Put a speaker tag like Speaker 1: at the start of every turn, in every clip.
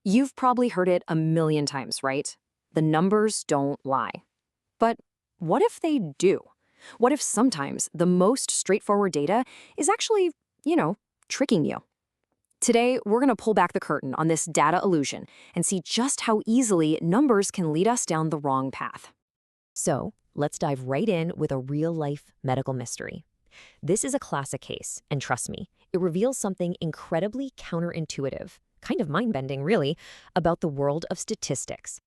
Speaker 1: You've probably heard it a million times, right? The numbers don't lie. But what if they do? What if sometimes the most straightforward data is actually, you know, tricking you? Today, we're going to pull back the curtain on this data illusion and see just how easily numbers can lead us down the wrong path.
Speaker 2: So, let's dive right in with a real-life medical mystery. This is a classic case, and trust me, it reveals something incredibly counterintuitive, kind of mind-bending really, about the world of statistics.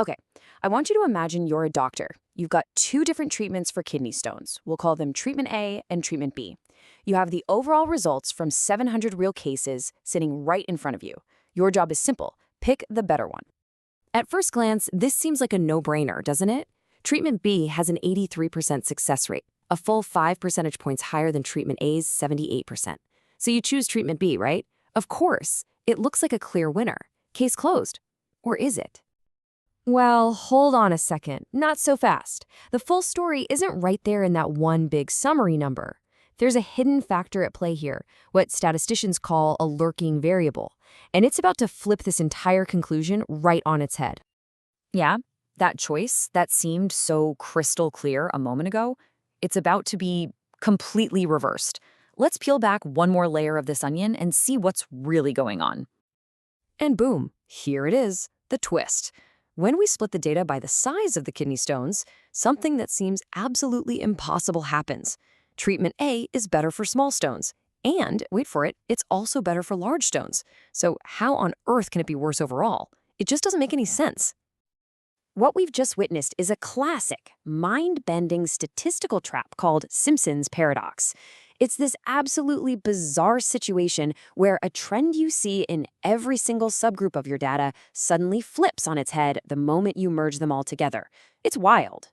Speaker 1: Okay, I want you to imagine you're a doctor. You've got two different treatments for kidney stones. We'll call them treatment A and treatment B. You have the overall results from 700 real cases sitting right in front of you. Your job is simple. Pick the better one. At first glance, this seems like a no-brainer, doesn't it? Treatment B has an 83% success rate, a full 5 percentage points higher than treatment A's 78%. So you choose treatment B, right? Of course. It looks like a clear winner. Case closed. Or is it? Well, hold on a second. Not so fast. The full story isn't right there in that one big summary number. There's a hidden factor at play here, what statisticians call a lurking variable, and it's about to flip this entire conclusion right on its head. Yeah, that choice that seemed so crystal clear a moment ago, it's about to be completely reversed. Let's peel back one more layer of this onion and see what's really going on. And boom, here it is, the twist. When we split the data by the size of the kidney stones, something that seems absolutely impossible happens. Treatment A is better for small stones. And, wait for it, it's also better for large stones. So how on earth can it be worse overall? It just doesn't make any sense. What we've just witnessed is a classic, mind-bending statistical trap called Simpson's paradox. It's this absolutely bizarre situation where a trend you see in every single subgroup of your data suddenly flips on its head the moment you merge them all together. It's wild.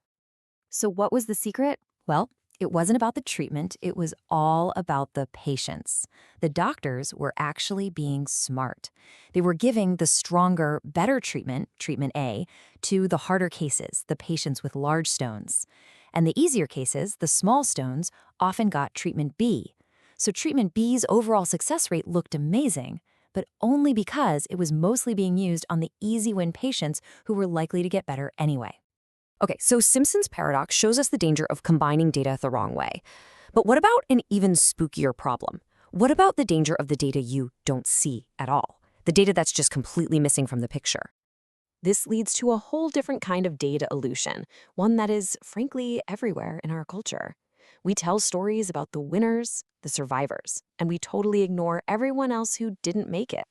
Speaker 1: So what was the secret? Well, it wasn't about the treatment, it was all about the patients. The doctors were actually being smart. They were giving the stronger, better treatment, treatment A, to the harder cases, the patients with large stones. And the easier cases, the small stones, often got treatment B. So treatment B's overall success rate looked amazing, but only because it was mostly being used on the easy win patients who were likely to get better anyway. Okay, so Simpson's paradox shows us the danger of combining data the wrong way. But what about an even spookier problem? What about the danger of the data you don't see at all? The data that's just completely missing from the picture? This leads to a whole different kind of data illusion, one that is, frankly, everywhere in our culture. We tell stories about the winners, the survivors, and we totally ignore everyone else who didn't make it.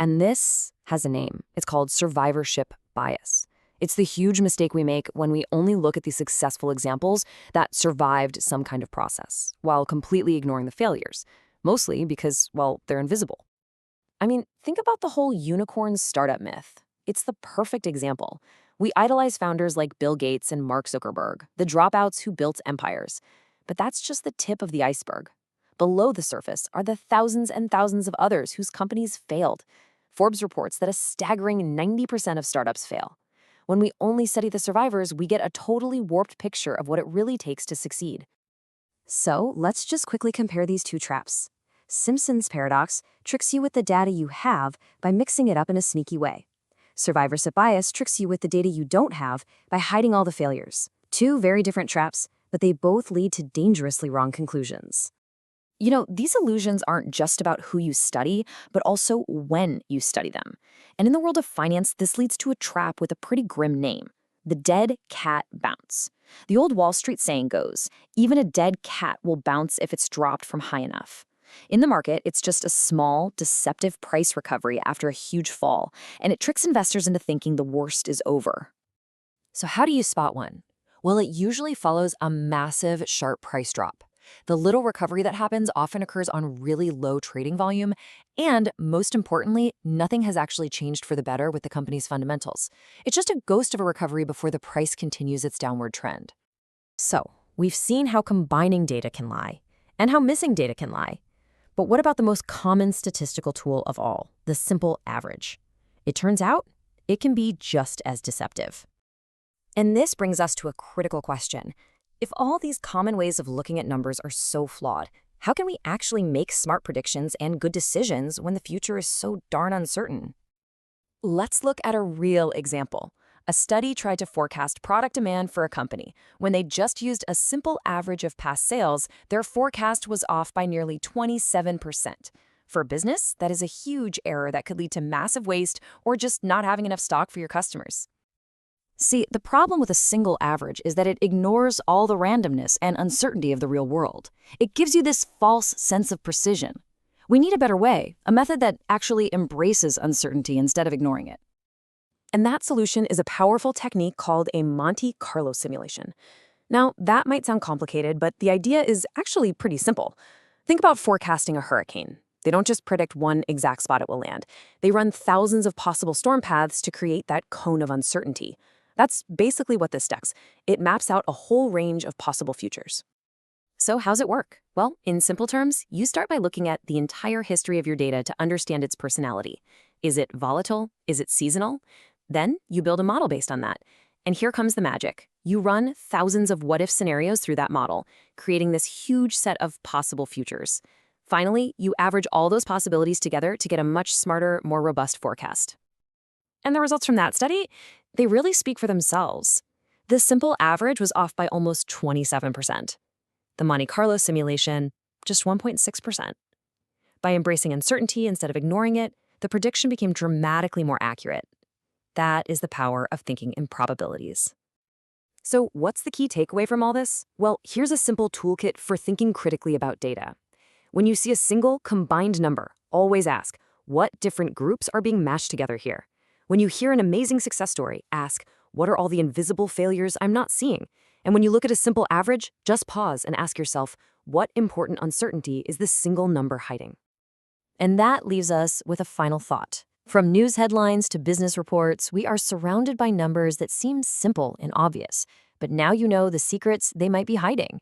Speaker 1: And this has a name. It's called survivorship bias. It's the huge mistake we make when we only look at the successful examples that survived some kind of process, while completely ignoring the failures, mostly because, well, they're invisible. I mean, think about the whole unicorn startup myth. It's the perfect example. We idolize founders like Bill Gates and Mark Zuckerberg, the dropouts who built empires. But that's just the tip of the iceberg. Below the surface are the thousands and thousands of others whose companies failed. Forbes reports that a staggering 90% of startups fail. When we only study the survivors, we get a totally warped picture of what it really takes to succeed. So let's just quickly compare these two traps. Simpson's paradox tricks you with the data you have by mixing it up in a sneaky way. Survivorship bias tricks you with the data you don't have by hiding all the failures. Two very different traps, but they both lead to dangerously wrong conclusions. You know, these illusions aren't just about who you study, but also when you study them. And in the world of finance, this leads to a trap with a pretty grim name: the dead cat bounce. The old Wall Street saying goes, even a dead cat will bounce if it's dropped from high enough. In the market, it's just a small, deceptive price recovery after a huge fall, and it tricks investors into thinking the worst is over. So how do you spot one? Well, it usually follows a massive, sharp price drop. The little recovery that happens often occurs on really low trading volume, and most importantly, nothing has actually changed for the better with the company's fundamentals. It's just a ghost of a recovery before the price continues its downward trend. So, we've seen how combining data can lie, and how missing data can lie. But what about the most common statistical tool of all, the simple average? It turns out, it can be just as deceptive. And this brings us to a critical question. If all these common ways of looking at numbers are so flawed, how can we actually make smart predictions and good decisions when the future is so darn uncertain? Let's look at a real example. A study tried to forecast product demand for a company. When they just used a simple average of past sales, their forecast was off by nearly 27%. For business, that is a huge error that could lead to massive waste or just not having enough stock for your customers. See, the problem with a single average is that it ignores all the randomness and uncertainty of the real world. It gives you this false sense of precision. We need a better way, a method that actually embraces uncertainty instead of ignoring it. And that solution is a powerful technique called a Monte Carlo simulation. Now, that might sound complicated, but the idea is actually pretty simple. Think about forecasting a hurricane. They don't just predict one exact spot it will land. They run thousands of possible storm paths to create that cone of uncertainty. That's basically what this does. It maps out a whole range of possible futures. So how's it work? Well, in simple terms, you start by looking at the entire history of your data to understand its personality. Is it volatile? Is it seasonal? Then you build a model based on that. And here comes the magic. You run thousands of what-if scenarios through that model, creating this huge set of possible futures. Finally, you average all those possibilities together to get a much smarter, more robust forecast. And the results from that study, they really speak for themselves. The simple average was off by almost 27%. The Monte Carlo simulation, just 1.6%. By embracing uncertainty instead of ignoring it, the prediction became dramatically more accurate. That is the power of thinking in probabilities. So what's the key takeaway from all this? Well, here's a simple toolkit for thinking critically about data. When you see a single combined number, always ask, what different groups are being mashed together here? When you hear an amazing success story, ask, what are all the invisible failures I'm not seeing? And when you look at a simple average, just pause and ask yourself, what important uncertainty is this single number hiding? And that leaves us with a final thought. From news headlines to business reports, we are surrounded by numbers that seem simple and obvious, but now you know the secrets they might be hiding.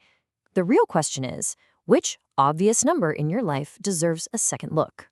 Speaker 1: The real question is, which obvious number in your life deserves a second look?